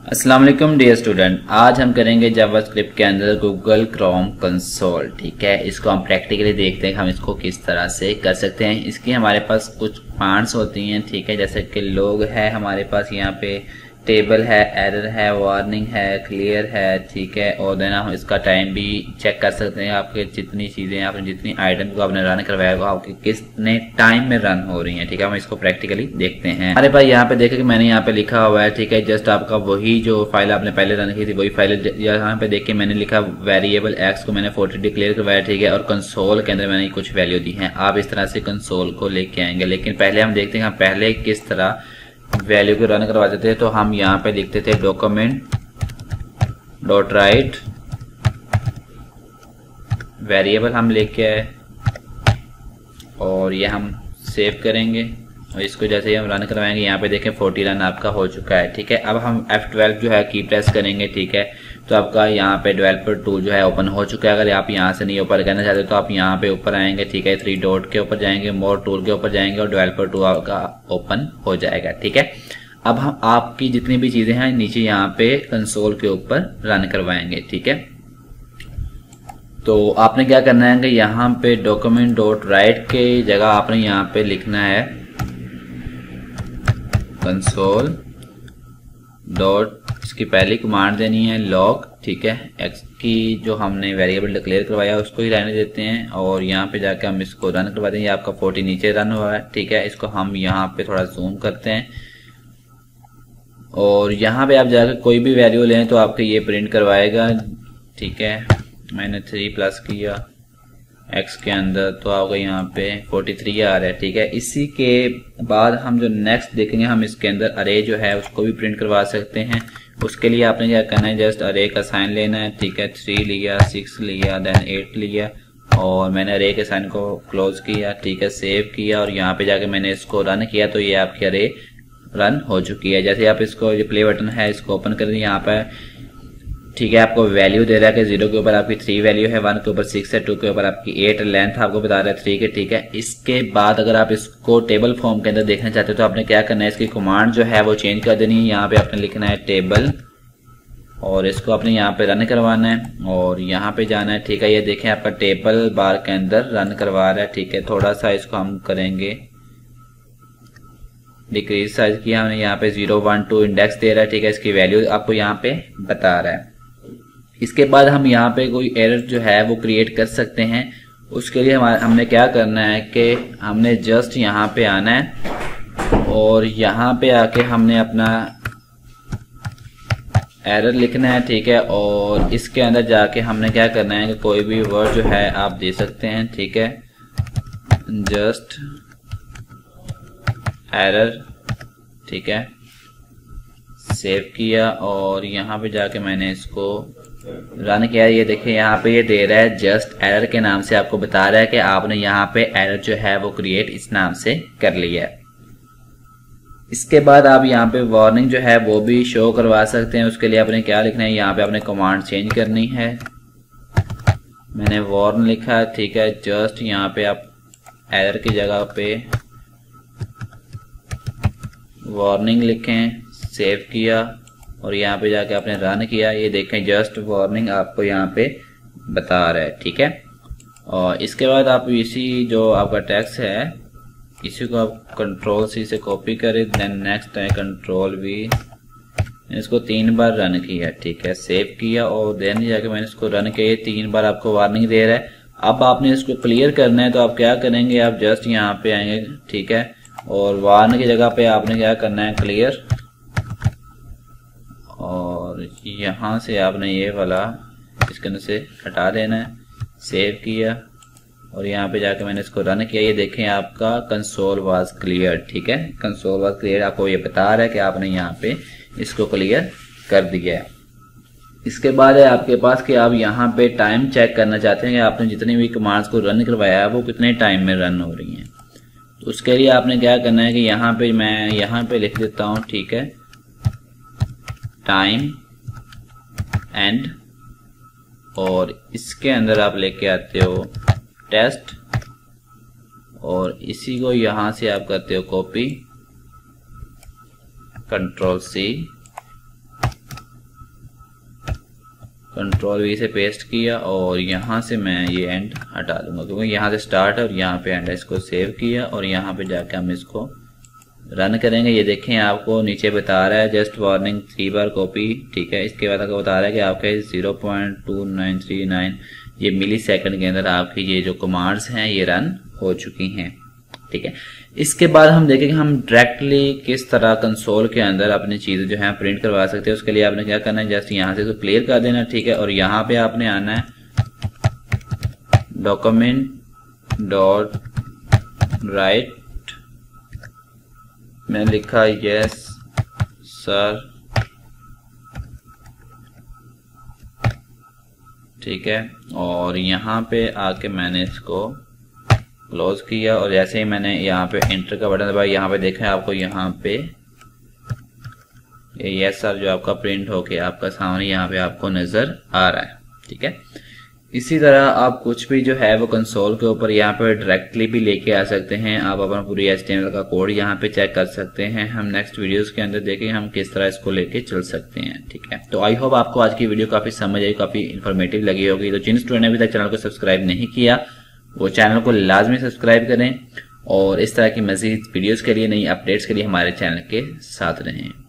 अस्सलाम वालेकुम dear student, आज हम करेंगे जावास्क्रिप्ट के अंदर गूगल क्रोम कंसोल। ठीक है, इसको हम प्रैक्टिकली देखते हैं कि हम इसको किस तरह से कर सकते हैं। इसकी हमारे पास कुछ कमांड्स होती हैं। ठीक है, जैसे कि लोग है, हमारे पास यहाँ पे टेबल है, एरर है, वार्निंग है, क्लियर है। ठीक है, और देन हम इसका टाइम भी चेक कर सकते हैं। आपके जितनी चीज़ें, आपने जितनी आइटम को आपने रन करवाया होगा, आपके कितने टाइम में रन हो रही हैं। ठीक है, हम इसको प्रैक्टिकली देखते हैं। हमारे पास यहाँ पे देखें कि मैंने यहाँ पे लिखा हुआ है। ठीक है, जस्ट आपका वही जो फाइल आपने पहले रन की थी वही फाइल यहाँ पे देखिए मैंने लिखा वेरिएबल एक्स को मैंने 40 डिक्लेयर करवाया। ठीक है, और कंसोल के अंदर मैंने कुछ वैल्यू दी है। आप इस तरह से कंसोल को लेके आएंगे, लेकिन पहले हम देखते हैं हम पहले किस तरह वैल्यू को रन करवाते थे। तो हम यहाँ पे लिखते थे डॉक्यूमेंट डॉट राइट वेरिएबल हम लेके आए और ये हम सेव करेंगे और इसको जैसे ही हम रन करवाएंगे यहाँ पे देखें 40 रन आपका हो चुका है। ठीक है, अब हम F12 जो है की प्रेस करेंगे। ठीक है, तो आपका यहाँ पे डेवलपर टूल जो है ओपन हो चुका है। अगर आप यहाँ से नहीं ऊपर करना चाहते तो आप यहाँ पे ऊपर आएंगे। ठीक है, 3 डॉट के ऊपर जाएंगे, मोर टूल के ऊपर जाएंगे और डेवलपर टूल आपका ओपन हो जाएगा। ठीक है, अब हम आपकी जितनी भी चीजें हैं नीचे यहाँ पे कंसोल के ऊपर रन करवाएंगे। ठीक है, तो आपने क्या करना है कि यहाँ पे डॉक्यूमेंट डॉट राइट के जगह आपने यहाँ पे लिखना है कंसोल डॉट, इसकी पहली कमांड देनी है लॉग। ठीक है, एक्स की जो हमने वेरिएबल डिक्लेयर करवाया उसको ही रहने देते हैं और यहाँ पे जाके हम इसको रन करवा देंगे। आपका 40 नीचे रन हुआ है। ठीक है, इसको हम यहाँ पे थोड़ा जूम करते हैं और यहाँ पे आप जाकर कोई भी वैल्यू लें तो आपके ये प्रिंट करवाएगा। ठीक है, मैंने 3 प्लस किया एक्स के अंदर तो आपका यहाँ पे 43 आ रहा है। ठीक है, इसी के बाद हम जो नेक्स्ट देखेंगे हम इसके अंदर अरे जो है उसको भी प्रिंट करवा सकते हैं। उसके लिए आपने क्या करना है, जस्ट अरे का साइन लेना है। ठीक है, 3 लिया, 6 लिया, देन 8 लिया और मैंने अरे के साइन को क्लोज किया। ठीक है, सेव किया और यहाँ पे जाके मैंने इसको रन किया तो ये आपकी अरे रन हो चुकी है। जैसे आप इसको जो प्ले बटन है इसको ओपन कर दें यहाँ पे। ठीक है, आपको वैल्यू दे रहा है कि 0 के ऊपर आपकी 3 वैल्यू है, 1 के ऊपर 6 है, 2 के ऊपर आपकी 8, लेंथ आपको बता रहा है 3 के। ठीक है, इसके बाद अगर आप इसको टेबल फॉर्म के अंदर देखना चाहते हो तो आपने क्या करना है, इसकी कमांड जो है वो चेंज कर देनी है। यहाँ पे आपने लिखना है टेबल और इसको आपने यहाँ पे रन करवाना है और यहाँ पे जाना है। ठीक है, ये देखें आपका टेबल बार के अंदर रन करवा रहा है। ठीक है, थोड़ा सा इसको हम करेंगे डिक्रीज साइज किया हमने, यहाँ पे 0, 1, 2 इंडेक्स दे रहा है। ठीक है, इसकी वैल्यू आपको यहाँ पे बता रहा है। इसके बाद हम यहाँ पे कोई एरर जो है वो क्रिएट कर सकते हैं। उसके लिए हमने क्या करना है कि हमने जस्ट यहाँ पे आना है और यहाँ पे आके हमने अपना एरर लिखना है। ठीक है, और इसके अंदर जाके हमने क्या करना है कि कोई भी वर्ड जो है आप दे सकते हैं। ठीक है, जस्ट एरर। ठीक है, सेव किया और यहाँ पे जाके मैंने इसको रन किया। ये देखिए यहाँ पे ये दे रहा है जस्ट एरर के नाम से, आपको बता रहा है कि आपने यहाँ पे एरर जो है वो क्रिएट इस नाम से कर लिया है। इसके बाद आप यहाँ पे वार्निंग जो है वो भी शो करवा सकते हैं। उसके लिए आपने क्या लिखना है, यहाँ पे आपने कमांड चेंज करनी है। मैंने वार्न लिखा। ठीक है, जस्ट यहाँ पे आप एरर की जगह पे वार्निंग लिखें, सेव किया और यहाँ पे जाके आपने रन किया। ये देखें जस्ट वार्निंग आपको यहाँ पे बता रहा है। ठीक है, और इसके बाद आप इसी जो आपका टेक्स्ट है इसी को आप कंट्रोल सी से कॉपी करें, देन नेक्स्ट है कंट्रोल वी, इसको 3 बार रन किया। ठीक है, सेव किया और देन जाके मैंने इसको रन किया। 3 बार आपको वार्निंग दे रहा है। अब आपने इसको क्लियर करना है तो आप क्या करेंगे, आप जस्ट यहाँ पे आएंगे। ठीक है, और वार्न की जगह पे आपने क्या करना है क्लियर और यहाँ से आपने ये वाला इसके अंदर से हटा देना है। सेव किया और यहाँ पे जाके मैंने इसको रन किया। ये देखें आपका कंसोल वाज क्लियर। ठीक है, कंसोल वाज क्लियर आपको ये बता रहा है कि आपने यहाँ पे इसको क्लियर कर दिया है। इसके बाद है आपके पास कि आप यहाँ पे टाइम चेक करना चाहते हैं कि आपने जितनी भी कमांड्स को रन करवाया है वो कितने टाइम में रन हो रही हैं। तो उसके लिए आपने क्या करना है कि यहाँ पे मैं यहाँ पे लिख देता हूँ। ठीक है, टाइम एंड और इसके अंदर आप लेके आते हो टेस्ट और इसी को यहां से आप करते हो copy, control C control V से पेस्ट किया और यहाँ से मैं ये एंड हटा दूंगा क्योंकि यहाँ से स्टार्ट है और यहाँ पे एंड है। इसको सेव किया और यहाँ पे जाके हम इसको रन करेंगे। ये देखें आपको नीचे बता रहा है जस्ट वार्निंग 3 बार कॉपी, ठीक है। इसके बाद आपको बता रहा है कि आपके 0.2939 ये मिली सेकंड के अंदर आपकी ये जो कमांड्स हैं ये रन हो चुकी हैं, ठीक है। इसके बाद हम देखेंगे हम डायरेक्टली किस तरह कंसोल के अंदर अपनी चीजें जो है प्रिंट करवा सकते हैं। उसके लिए आपने क्या करना है, जस्ट यहाँ से तो क्लियर कर देना, ठीक है। और यहाँ पे आपने आना है document.write, मैंने लिखा यस सर, ठीक है। और यहाँ पे आके मैंने इसको क्लोज किया और जैसे ही मैंने यहाँ पे एंटर का बटन दबाया, यहाँ पे देखा आपको यहाँ पे यस सर जो आपका प्रिंट होके आपका सामने यहाँ पे आपको नजर आ रहा है, ठीक है। इसी तरह आप कुछ भी जो है वो कंसोल के ऊपर यहाँ पे डायरेक्टली भी लेके आ सकते हैं। आप अपना पूरी HTML का कोड यहाँ पे चेक कर सकते हैं। हम नेक्स्ट वीडियोस के अंदर देखेंगे हम किस तरह इसको लेके चल सकते हैं, ठीक है। तो आई होप आपको आज की वीडियो काफी समझ आई, काफी इन्फॉर्मेटिव लगी होगी। तो जिन स्टूडेंट ने अभी तक चैनल को सब्सक्राइब नहीं किया वो चैनल को लाजमी सब्सक्राइब करें और इस तरह की मजीद वीडियोस के लिए, नई अपडेट्स के लिए हमारे चैनल के साथ रहें।